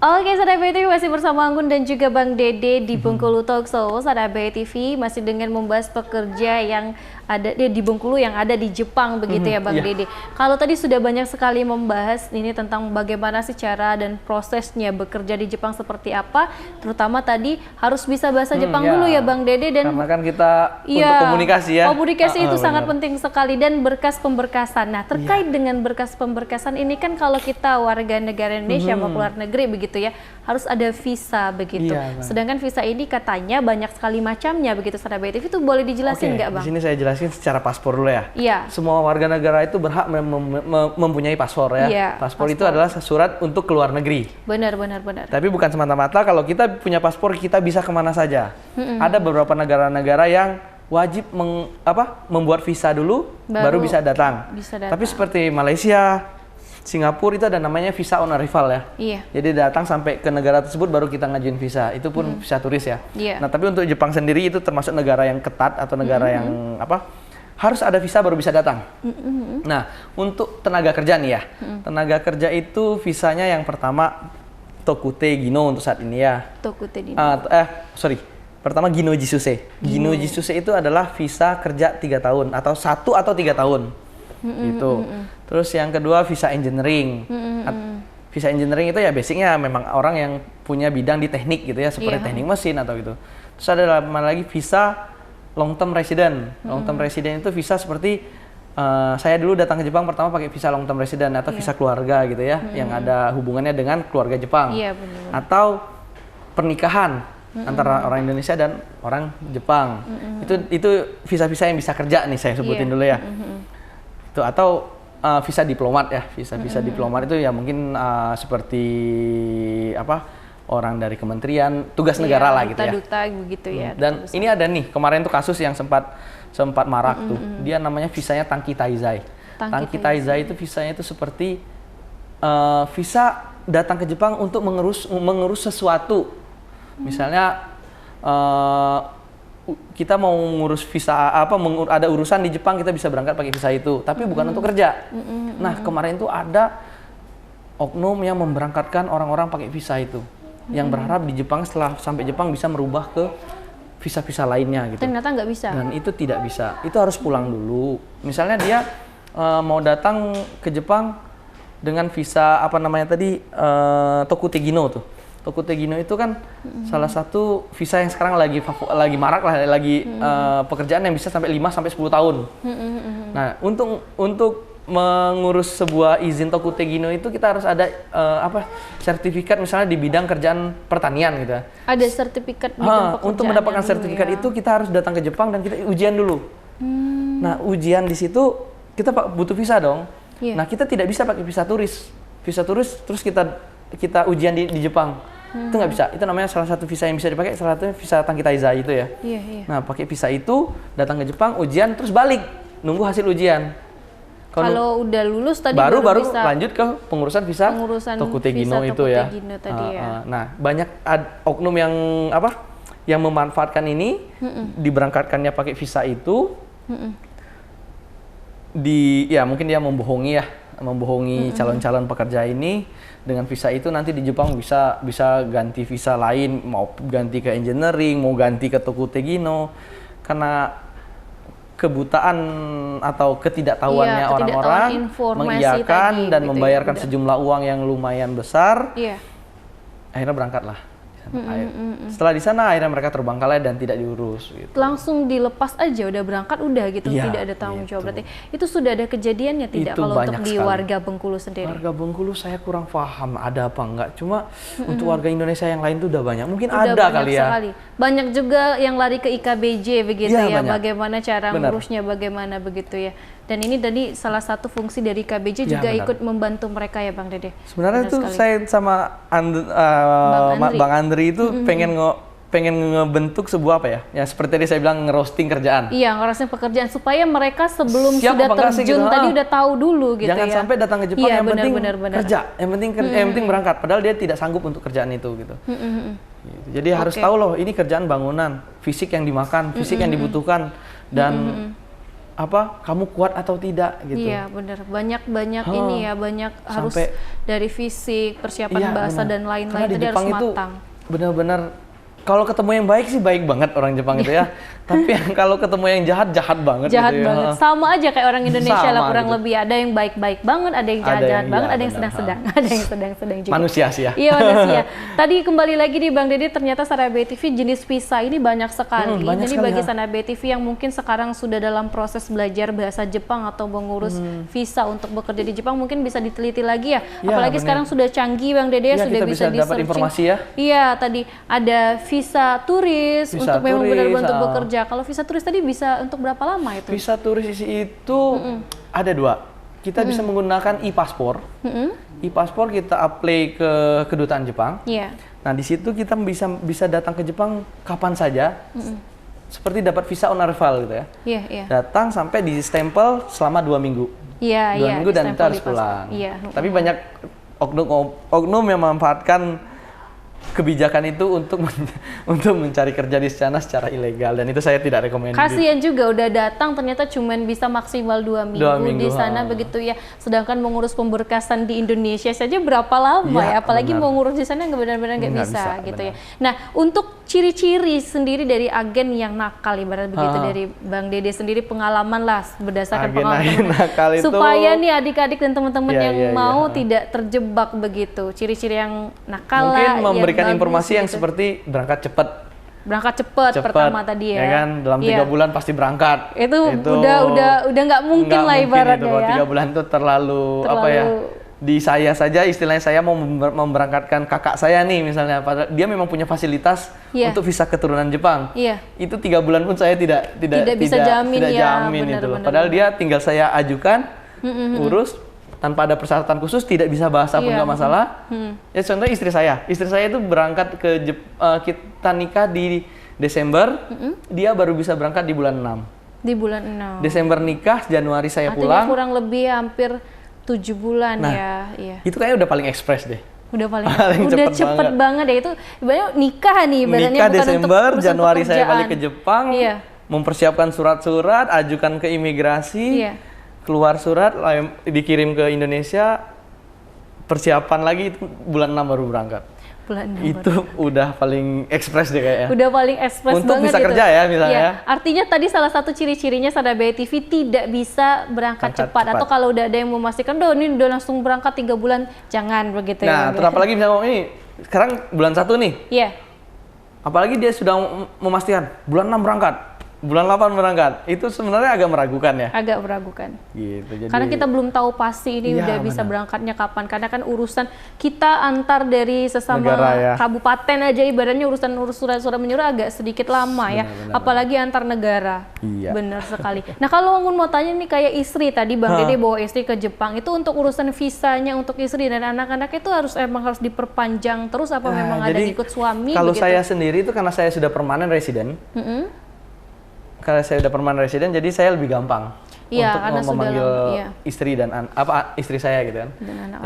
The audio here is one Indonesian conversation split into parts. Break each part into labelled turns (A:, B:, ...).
A: Oke, Sahabat BTV masih bersama Anggun dan juga Bang Dede di Bengkulu Talk Show. Sahabat BTV masih dengan membahas pekerja yang ada di Bengkulu yang ada di Jepang begitu ya Bang Dede. Kalau tadi sudah banyak sekali membahas ini tentang bagaimana sih cara dan prosesnya bekerja di Jepang seperti apa, terutama tadi harus bisa bahasa Jepang dulu ya Bang Dede, dan
B: karena kan kita untuk komunikasi ya.
A: Komunikasi itu sangat penting sekali, dan berkas pemberkasan. Nah, terkait dengan berkas pemberkasan ini kan kalau kita warga negara Indonesia mau keluar negeri begitu ya, harus ada visa begitu. Sedangkan visa ini katanya banyak sekali macamnya begitu. Sahabat BTV itu boleh dijelasin nggak Bang?
B: Di sini saya jelasin secara paspor dulu ya. Semua warga negara itu berhak mempunyai paspor ya. Paspor itu adalah surat untuk keluar negeri.
A: Benar.
B: Tapi bukan semata-mata kalau kita punya paspor kita bisa kemana saja. Ada beberapa negara-negara yang wajib membuat visa dulu baru bisa datang. Tapi seperti Malaysia, Singapura itu ada namanya visa on arrival ya. Jadi datang sampai ke negara tersebut baru kita ngajuin visa. Itu pun visa turis ya. Nah, tapi untuk Jepang sendiri itu termasuk negara yang ketat atau negara yang harus ada visa baru bisa datang. Nah, untuk tenaga kerja nih ya. Tenaga kerja itu visanya yang pertama Tokute Gino untuk saat ini ya.
A: Tokute Gino.
B: Pertama Gino Jisuse. Gino Jisuse itu adalah visa kerja 3 tahun atau 1 atau 3 tahun. Gitu. Terus yang kedua visa engineering. Visa engineering itu ya basicnya memang orang yang punya bidang di teknik gitu ya, seperti teknik mesin atau gitu. Terus ada lagi visa long term resident. Long term resident itu visa seperti saya dulu datang ke Jepang pertama pakai visa long term resident atau visa keluarga gitu ya, yang ada hubungannya dengan keluarga Jepang. Atau pernikahan antara orang Indonesia dan orang Jepang. Itu visa-visa yang bisa kerja nih saya sebutin dulu ya. Itu atau visa diplomat ya, visa diplomat itu ya mungkin seperti orang dari kementerian tugas negara lah gitu ya.
A: Duta begitu ya.
B: Dan ini ada nih kemarin tuh kasus yang sempat marak tuh. Dia namanya visanya Tanki Taizai. Tanki Taizai itu visanya itu seperti visa datang ke Jepang untuk mengurus sesuatu. Misalnya kita mau ngurus visa ada urusan di Jepang, kita bisa berangkat pakai visa itu, tapi bukan untuk kerja. Nah, kemarin tuh ada oknum yang memberangkatkan orang-orang pakai visa itu, yang berharap di Jepang setelah sampai Jepang bisa merubah ke visa-visa lainnya gitu.
A: Ternyata nggak bisa.
B: Dan itu tidak bisa, itu harus pulang dulu. Misalnya dia mau datang ke Jepang dengan visa Tokute Gino tuh. Tokute Gino itu kan salah satu visa yang sekarang lagi marak lah, pekerjaan yang bisa sampai 5 sampai 10 tahun. Nah, untuk mengurus sebuah izin Tokute Gino itu kita harus ada sertifikat misalnya di bidang kerjaan pertanian gitu.
A: Ada sertifikat bidang pekerjaan.
B: Untuk mendapatkan sertifikat itu kita harus datang ke Jepang dan kita ujian dulu. Nah, ujian di situ kita butuh visa dong. Nah, kita tidak bisa pakai visa turis. Visa turis terus kita ujian di Jepang. Itu nggak bisa. Itu namanya salah satu visa yang bisa dipakai, salah satunya visa Tanki Taizai itu ya. Nah, pakai visa itu datang ke Jepang, ujian terus balik, nunggu hasil ujian.
A: Kalau udah lulus tadi
B: baru
A: bisa
B: lanjut ke pengurusan visa Tokute Gino itu ya. Nah, banyak oknum yang memanfaatkan ini, diberangkatkannya pakai visa itu. Mungkin dia membohongi calon-calon pekerja ini dengan visa itu, nanti di Jepang bisa ganti visa lain, mau ganti ke engineering, mau ganti ke Tokute Gino, karena kebutaan atau ketidaktahuannya orang-orang mengiyakan dan membayarkan sejumlah uang yang lumayan besar, akhirnya berangkatlah. Setelah di sana akhirnya mereka terbengkalai dan tidak diurus gitu.
A: Langsung dilepas aja udah berangkat udah gitu, tidak ada tanggung jawab. Berarti itu sudah ada kejadiannya tidak kalau untuk di warga Bengkulu sendiri? Warga
B: Bengkulu saya kurang paham ada apa enggak, cuma untuk warga Indonesia yang lain itu udah banyak, mungkin ada kali ya.
A: Banyak juga yang lari ke IKBJ begitu ya, bagaimana cara ngurusnya, bagaimana begitu ya. Dan ini tadi salah satu fungsi dari KBJ juga ikut membantu mereka ya Bang Dede.
B: Sebenarnya itu saya sama Bang Andri itu pengen ngebentuk sebuah ya seperti tadi saya bilang, ngerosting kerjaan.
A: Iya, ngerosting pekerjaan supaya mereka sebelum sudah terjun tadi udah tahu dulu gitu.
B: Jangan sampai datang ke Jepang yang penting kerja, yang penting berangkat, padahal dia tidak sanggup untuk kerjaan itu gitu. Jadi harus tahu loh, ini kerjaan bangunan, fisik yang dimakan, fisik yang dibutuhkan, dan kamu kuat atau tidak gitu.
A: Iya benar, banyak ini ya, banyak harus dari fisik, persiapan bahasa dan lain-lain tadi harus matang.
B: Benar-benar kalau ketemu yang baik sih baik banget orang Jepang itu ya. Tapi kalau ketemu yang jahat banget
A: jahat
B: gitu
A: banget.
B: ya.
A: Sama aja kayak orang Indonesia
B: Sama
A: lah kurang
B: gitu.
A: lebih, ada yang baik-baik banget, ada yang jahat-jahat banget, ada yang sedang-sedang, ada yang sedang-sedang juga.
B: Manusia sih ya.
A: Iya manusia. Tadi kembali lagi di Bang Dede, ternyata Sanabe TV jenis visa ini banyak sekali.
B: Banyak
A: Jadi
B: sekali,
A: bagi Sanabe TV yang mungkin sekarang sudah dalam proses belajar bahasa Jepang atau mengurus visa untuk bekerja di Jepang, mungkin bisa diteliti lagi ya. Apalagi sekarang sudah canggih Bang Dede,
B: Ya,
A: sudah
B: kita
A: bisa
B: dapat
A: di-searching.
B: informasi ya.
A: Iya, tadi ada visa turis
B: Visa
A: untuk memang
B: turis,
A: benar-benar untuk bekerja. Kalau visa turis tadi bisa untuk berapa lama itu?
B: Visa turis itu ada 2. Kita bisa menggunakan e-paspor. E-paspor kita apply ke kedutaan Jepang.
A: Iya.
B: Nah, di situ kita bisa datang ke Jepang kapan saja. Seperti dapat visa on arrival gitu ya.
A: Iya, iya.
B: Datang sampai di stempel selama 2 minggu.
A: Iya,
B: 2 minggu dan kita
A: stempel
B: harus
A: di paspor.
B: pulang.
A: Iya.
B: Tapi banyak oknum yang memanfaatkan kebijakan itu untuk mencari kerja di sana secara ilegal, dan itu saya tidak rekomendasi.
A: Kasian juga udah datang ternyata cuman bisa maksimal 2 minggu, di sana begitu ya. Sedangkan mengurus pemberkasan di Indonesia saja berapa lama ya, apalagi mau ngurus di sana nggak benar-benar nggak bisa gitu ya. Nah, untuk ciri-ciri sendiri dari agen yang nakal ibarat begitu dari Bang Dede sendiri, pengalaman lah berdasarkan pengalaman
B: nakal itu,
A: supaya nih adik-adik dan teman-teman yang mau tidak terjebak begitu. Ciri-ciri yang nakal
B: mungkin
A: lah,
B: memberikan
A: bagus,
B: informasi yang
A: gitu.
B: seperti berangkat cepat
A: pertama tadi ya
B: kan, dalam 3 bulan pasti berangkat.
A: Itu udah nggak mungkin lah ibaratnya
B: itu,
A: ya.
B: 3 bulan itu terlalu apa ya, di saya saja istilahnya, saya mau memberangkatkan kakak saya nih misalnya, padahal dia memang punya fasilitas untuk visa keturunan Jepang. Itu 3 bulan pun saya tidak
A: bisa jamin
B: itu loh. Padahal dia tinggal saya ajukan, urus tanpa ada persyaratan khusus, tidak bisa bahasa pun nggak masalah. Ya contohnya istri saya itu berangkat ke kita nikah di Desember, dia baru bisa berangkat di bulan 6.
A: Di bulan 6.
B: Desember nikah, Januari saya
A: artinya
B: pulang.
A: Kurang lebih hampir 7 bulan ya. Iya.
B: Itu kayaknya udah paling ekspres deh.
A: Udah udah cepet banget ya, itu ibaratnya nikah nih, ibaratnya
B: nikah
A: bukan
B: Desember,
A: untuk
B: Januari saya
A: pekerjaan.
B: balik ke Jepang, mempersiapkan surat-surat, ajukan ke imigrasi, keluar surat, dikirim ke Indonesia, persiapan lagi, itu bulan 6 baru berangkat. Itu udah paling ekspres deh kayaknya.
A: Udah paling ekspres
B: untuk
A: banget
B: bisa
A: gitu.
B: Kerja ya misalnya.
A: Ya, artinya tadi salah satu ciri-cirinya Sanabe TV tidak bisa berangkat cepat. Atau kalau udah ada yang memastikan, ini udah langsung berangkat 3 bulan, jangan begitu ya.
B: Nah, apalagi misalnya ini sekarang bulan 1 nih.
A: Iya.
B: Apalagi dia sudah memastikan bulan 6 berangkat, bulan 8 berangkat, itu sebenarnya agak meragukan ya?
A: Agak meragukan.
B: Gitu, jadi...
A: Karena kita belum tahu pasti ini udah bisa berangkatnya kapan. Karena kan urusan kita antar dari sesama kabupaten aja, ibaratnya urusan surat-surat menyurat agak sedikit lama ya. Apalagi antar negara.
B: Iya.
A: Benar sekali. Nah, kalau Ngun mau tanya nih, kayak istri tadi Bang Dede bawa istri ke Jepang, itu untuk urusan visanya untuk istri dan anak-anak itu emang harus diperpanjang terus apa memang ada ikut suami?
B: Kalau saya sendiri itu karena saya sudah permanen resident. Karena saya udah permanen resident, jadi saya lebih gampang untuk memanggil istri dan istri saya gitu kan.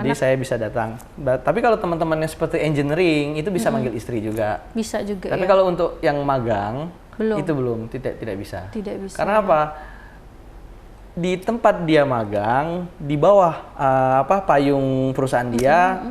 B: Jadi saya bisa datang. Tapi kalau teman-temannya seperti engineering itu bisa manggil istri juga.
A: Bisa juga.
B: Tapi kalau untuk yang magang itu belum, tidak bisa.
A: Tidak bisa.
B: Karena apa? Di tempat dia magang, di bawah payung perusahaan dia,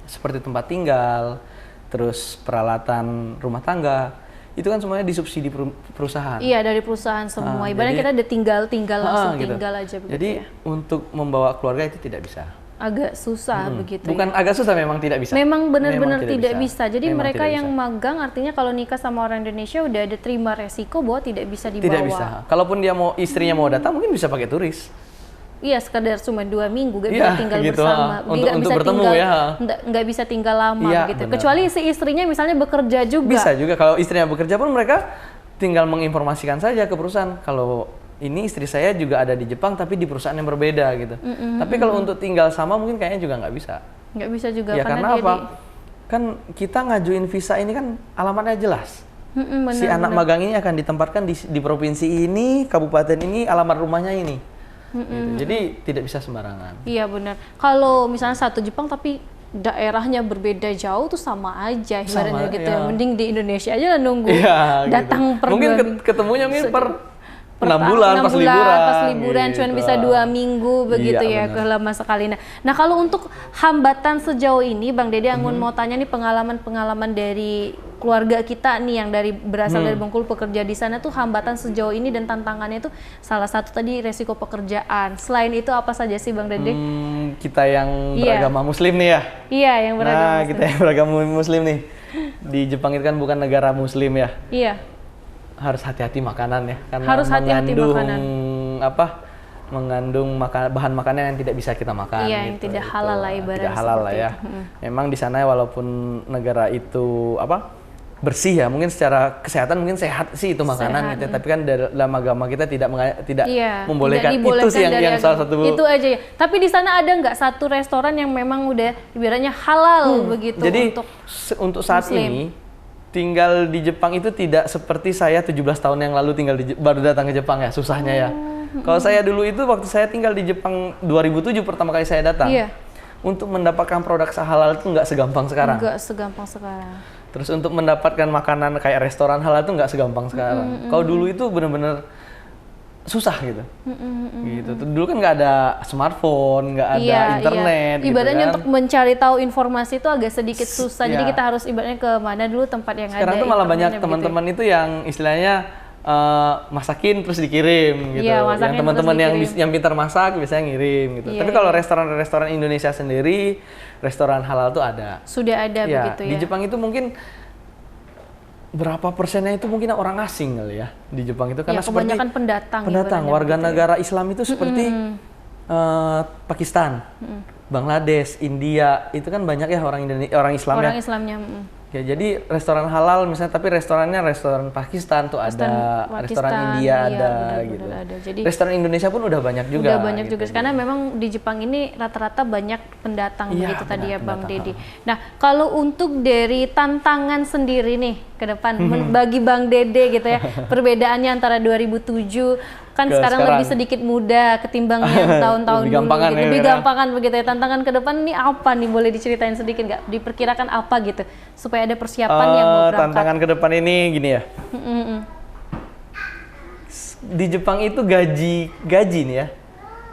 B: seperti tempat tinggal, terus peralatan rumah tangga. Itu kan semuanya disubsidi perusahaan.
A: Iya, dari perusahaan semua. Ibaratnya kita udah tinggal langsung tinggal aja begitu.
B: Jadi untuk membawa keluarga itu tidak bisa.
A: Agak susah begitu.
B: Bukan agak susah, memang tidak bisa.
A: Memang benar-benar tidak bisa. Jadi mereka yang magang artinya kalau nikah sama orang Indonesia udah ada terima resiko bahwa tidak bisa dibawa.
B: Tidak bisa. Kalaupun dia istrinya mau datang, mungkin bisa pakai turis.
A: Iya, sekedar cuma 2 minggu, gak bisa tinggal bersama,
B: untuk bertemu
A: nggak bisa tinggal lama gitu. Kecuali si istrinya misalnya bekerja juga.
B: Bisa juga, kalau istrinya bekerja pun mereka tinggal menginformasikan saja ke perusahaan kalau ini istri saya juga ada di Jepang tapi di perusahaan yang berbeda gitu. Tapi kalau untuk tinggal sama mungkin kayaknya juga nggak bisa.
A: Nggak bisa juga
B: ya, karena apa? Kan kita ngajuin visa ini kan alamatnya jelas. Si anak magang ini akan ditempatkan di provinsi ini, kabupaten ini, alamat rumahnya ini. Gitu. Jadi tidak bisa sembarangan.
A: Iya benar. Kalau misalnya satu Jepang tapi daerahnya berbeda jauh tuh sama aja ibaratnya gitu. Mending di Indonesia aja lah nunggu datang per
B: mungkin ketemunya mungkin per bulan, pas liburan.
A: Pas liburan
B: gitu.
A: cuman bisa 2 minggu begitu
B: Iya,
A: ya, lama sekali. Nah, kalau untuk hambatan sejauh ini Bang Dede Anggun mau tanya nih pengalaman-pengalaman dari keluarga kita nih yang berasal dari Bengkulu bekerja di sana tuh hambatan sejauh ini dan tantangannya itu salah satu tadi resiko pekerjaan. Selain itu apa saja sih Bang Dede?
B: Kita yang beragama muslim nih ya.
A: Iya, yang beragama muslim.
B: Kita yang beragama muslim nih. Di Jepang itu kan bukan negara muslim ya.
A: Iya.
B: Harus hati-hati makanan ya, karena
A: harus hati-hati makanan.
B: Mengandung bahan makanan yang tidak bisa kita makan.
A: Iya, yang tidak halal lah ibaratnya.
B: Tidak halal lah ya. Memang di sana walaupun negara itu bersih ya, mungkin secara kesehatan mungkin sehat sih itu makanan gitu, tapi kan dalam agama kita tidak membolehkan itu sih yang salah satu
A: itu aja ya. Tapi di sana ada nggak satu restoran yang memang udah ibaratnya halal begitu?
B: Jadi untuk saat ini tinggal di Jepang itu tidak seperti saya 17 tahun yang lalu baru datang ke Jepang ya, susahnya ya. Kalau saya dulu itu waktu saya tinggal di Jepang 2007 pertama kali saya datang. Untuk mendapatkan produk halal itu nggak segampang sekarang.
A: Nggak segampang sekarang.
B: Terus untuk mendapatkan makanan kayak restoran halal itu nggak segampang sekarang. Kalau dulu itu benar-benar susah gitu. Gitu. Dulu kan nggak ada smartphone, nggak ada internet.
A: Ibaratnya
B: gitu kan.
A: untuk mencari tahu informasi itu agak sedikit susah. Jadi kita harus ibaratnya ke mana dulu tempat yang
B: sekarang
A: ada.
B: Sekarang tuh malah banyak teman-teman itu yang istilahnya masakin terus dikirim gitu. Yang teman-teman yang pintar masak biasanya ngirim gitu. Tapi kalau restoran Indonesia sendiri, restoran halal tuh ada.
A: Sudah ada begitu ya.
B: Di Jepang itu mungkin berapa persennya itu mungkin orang asing kali ya di Jepang itu, karena
A: kebanyakan pendatang
B: warga negara Islam itu seperti Pakistan, Bangladesh, India, itu kan banyak ya orang Islam
A: orang Islamnya.
B: Ya, jadi restoran halal misalnya, tapi restorannya restoran Pakistan tuh ada, restoran India ada gitu.
A: Ada. Jadi
B: restoran Indonesia pun udah banyak juga.
A: Udah banyak juga, karena memang di Jepang ini rata-rata banyak pendatang begitu tadi ya Bang Dede. Nah, kalau untuk dari tantangan sendiri nih ke depan bagi Bang Dede gitu ya, perbedaannya antara 2007 kan sekarang lebih sedikit muda ketimbang yang tahun-tahun dulu gitu. Lebih gampangan begitu ya. Tantangan ke depan ini apa nih, boleh diceritain sedikit nggak? Diperkirakan apa gitu supaya ada persiapan yang mau berangkat?
B: Tantangan ke depan ini gini ya. Di Jepang itu gaji nih ya.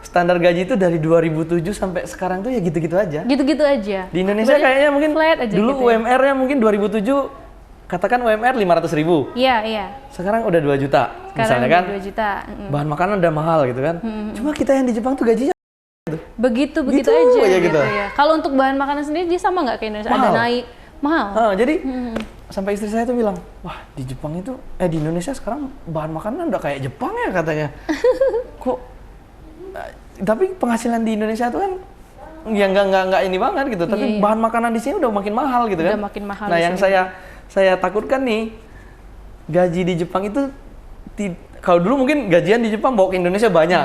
B: Standar gaji itu dari 2007 sampai sekarang tuh ya gitu-gitu aja. Gitu-gitu aja. Di Indonesia kayaknya mungkin dulu gitu UMR-nya mungkin 2007 katakan UMR 500.000.
A: Iya.
B: Sekarang udah 2 juta. Misalnya kan.
A: 2 juta.
B: Bahan makanan udah mahal gitu kan. Cuma kita yang di Jepang tuh gajinya
A: begitu aja gitu ya. Kalau untuk bahan makanan sendiri dia sama nggak kayak Indonesia? Mahal. Ada naik mahal.
B: Jadi sampai istri saya tuh bilang, wah di Jepang itu di Indonesia sekarang bahan makanan udah kayak Jepang ya katanya. Kok tapi penghasilan di Indonesia tuh kan ya nggak ini banget gitu. Tapi bahan makanan di sini udah makin mahal gitu kan.
A: Udah makin mahal.
B: Nah yang saya takutkan nih, gaji di Jepang itu kalau dulu mungkin gajian di Jepang bawa ke Indonesia banyak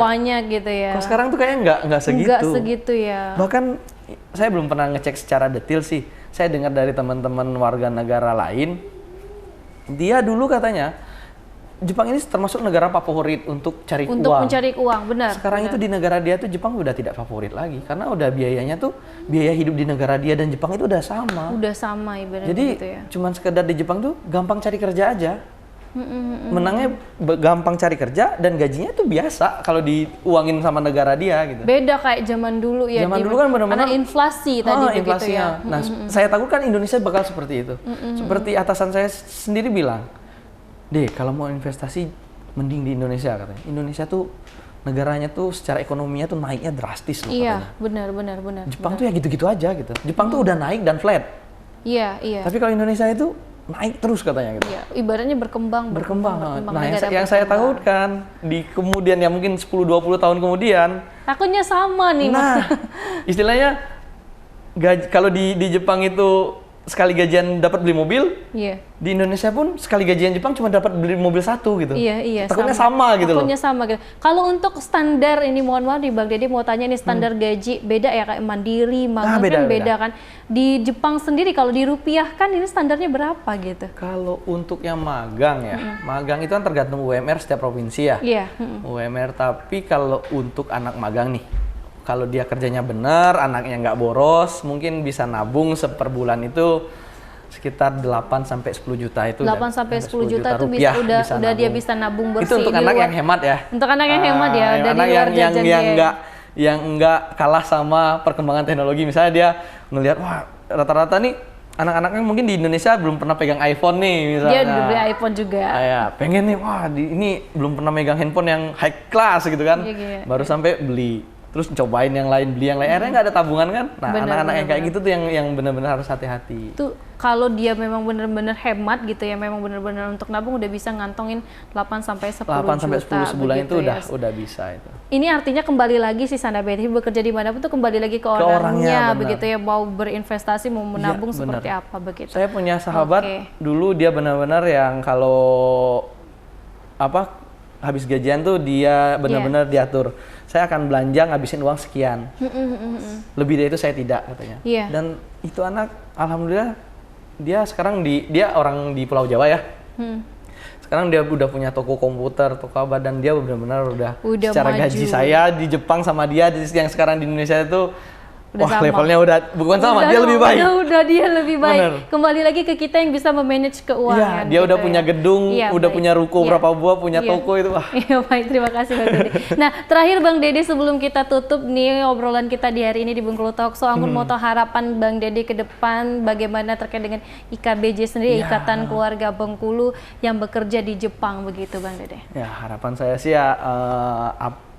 B: gitu ya. Kalau sekarang tuh kayaknya nggak segitu ya. Bahkan saya belum pernah ngecek secara detail sih. Saya dengar dari teman-teman warga negara lain, dia dulu katanya Jepang ini termasuk negara favorit untuk mencari uang, benar. Sekarang itu di negara dia tuh Jepang udah tidak favorit lagi karena udah biaya hidup di negara dia dan Jepang itu udah sama. Udah sama ibaratnya. Jadi gitu ya. Cuman sekedar di Jepang tuh gampang cari kerja aja. Menangnya gampang cari kerja dan gajinya tuh biasa kalau diuangin sama negara dia gitu. Beda kayak zaman dulu ya. Zaman dulu kan benar-benar karena inflasi tadi begitu ya. Nah, saya takutkan Indonesia bakal seperti itu. Seperti atasan saya sendiri bilang, "Deh, kalau mau investasi mending di Indonesia," katanya. Indonesia tuh negaranya tuh secara ekonominya tuh naiknya drastis loh katanya. Iya, benar. Jepang tuh ya gitu-gitu aja gitu. Jepang tuh udah naik dan flat. Iya. Tapi kalau Indonesia itu naik terus katanya gitu. Iya, ibaratnya berkembang. Nah, yang saya takutkan di kemudian ya mungkin 10-20 tahun kemudian takutnya sama nih. Nah, istilahnya kalau di Jepang itu sekali gajian dapat beli mobil, di Indonesia pun sekali gajian Jepang cuma dapat beli mobil satu gitu. Iya. Takutnya sama gitu loh. Takutnya sama gitu. Kalau untuk standar ini, mohon maaf nih Bang Dede mau tanya nih, standar gaji beda ya kayak Mandiri, Magang kan beda kan. Di Jepang sendiri kalau dirupiahkan ini standarnya berapa gitu? Kalau untuk yang magang ya, magang itu kan tergantung UMR setiap provinsi ya. Iya. UMR, tapi kalau untuk anak magang nih, kalau dia kerjanya benar, anaknya nggak boros, mungkin bisa nabung per bulan itu sekitar 8 sampai 10 juta itu.
A: 8 sampai 10 juta itu
B: rupiah
A: udah dia bisa nabung bersih.
B: Itu untuk
A: di
B: anak
A: luar.
B: yang hemat ya.
A: Untuk anak yang hemat ya, udah di
B: anak
A: luar jajan dia.
B: yang enggak kalah sama perkembangan teknologi. Misalnya dia ngelihat wah rata-rata nih anak-anaknya mungkin di Indonesia belum pernah pegang iPhone nih misalnya.
A: Dia udah beli iPhone juga.
B: Ya, pengen nih wah ini belum pernah megang handphone yang high class gitu kan.
A: Iya.
B: Baru sampai beli. Terus cobain yang lain, beli yang lain. Akhirnya nggak ada tabungan kan? Nah, anak-anak yang kayak gitu tuh yang benar-benar harus hati-hati.
A: Itu kalau dia memang benar-benar hemat gitu ya, memang benar-benar untuk nabung udah bisa ngantongin 8 sampai 10
B: 8 sampai 10
A: juta
B: sebulan itu
A: ya.
B: udah bisa itu.
A: Ini artinya kembali lagi si Sanda BTV bekerja di mana pun tuh kembali lagi ke orangnya begitu ya, mau berinvestasi, mau menabung
B: ya,
A: seperti apa begitu.
B: Saya punya sahabat dulu dia benar-benar yang kalau habis gajian tuh dia benar-benar diatur. Saya akan belanja ngabisin uang sekian. Lebih dari itu saya tidak katanya. Dan itu anak alhamdulillah dia sekarang dia orang di Pulau Jawa ya. Sekarang dia udah punya toko komputer, toko apa, dan dia benar-benar udah secara maju. Gaji saya di Jepang sama dia yang sekarang di Indonesia itu levelnya udah bukan sama, dia lebih baik.
A: Udah dia lebih baik. Bener. Kembali lagi ke kita yang bisa memanage keuangan.
B: Dia gitu udah punya gedung, udah punya ruko berapa buah, punya toko itu. Wah.
A: Iya baik, terima kasih Bang Dede. Nah terakhir Bang Dede sebelum kita tutup nih obrolan kita di hari ini di Bengkulu Talk Show, Anggun mau tahu harapan Bang Dede ke depan bagaimana terkait dengan IKBJ sendiri, Ikatan Keluarga Bengkulu yang bekerja di Jepang begitu Bang Dede.
B: Ya harapan saya sih ya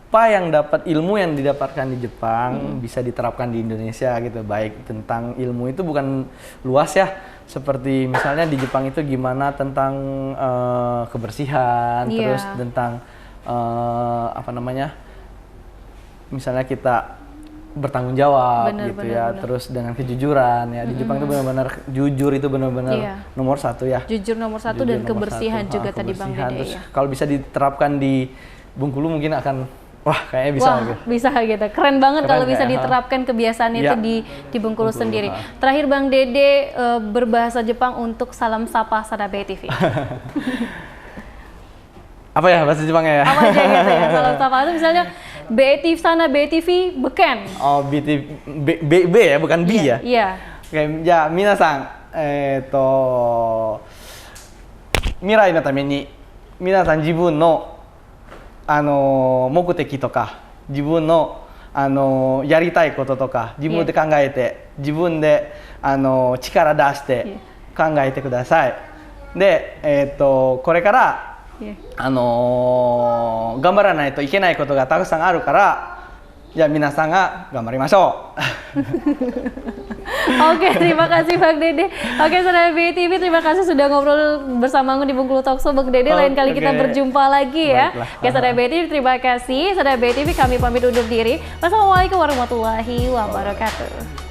B: apa yang ilmu yang didapatkan di Jepang bisa diterapkan di Indonesia gitu. Baik tentang ilmu itu bukan luas ya, seperti misalnya di Jepang itu gimana tentang kebersihan, terus tentang misalnya kita bertanggung jawab terus dengan kejujuran ya. Di Jepang itu benar-benar jujur itu benar-benar nomor satu ya.
A: Jujur nomor satu dan kebersihan juga tadi Bang Dede ya.
B: Kalau bisa diterapkan di Bengkulu mungkin akan kayaknya bisa gitu.
A: Bisa gitu. Keren banget kalau bisa diterapkan kebiasaan itu di Bengkulu sendiri. Terakhir Bang Dede berbahasa Jepang untuk salam sapa Sanda BTV.
B: Apa ya bahasa Jepangnya ya?
A: Apa aja gitu ya. Salam sapa itu misalnya BTV Sanda BTV beken.
B: Oh, B ya, bukan B ya?
A: Iya.
B: Oke, ya minasan mirai no tame ni minasan jibun no 目的とか自分のやりたいこととか自分で考えて自分で力出して考えてください。で、これから頑張らないといけないことがたくさんあるから、じゃあ皆さんが頑張りましょう。
A: Oke, terima kasih Bang Dede. Oke, Sanda BTV terima kasih sudah ngobrol bersama Anggun di Bengkulu Talk Show. Bang Dede lain kali kita berjumpa lagi ya. Oke, Sanda BTV terima kasih. Sanda BTV kami pamit undur diri. Wassalamualaikum warahmatullahi wabarakatuh.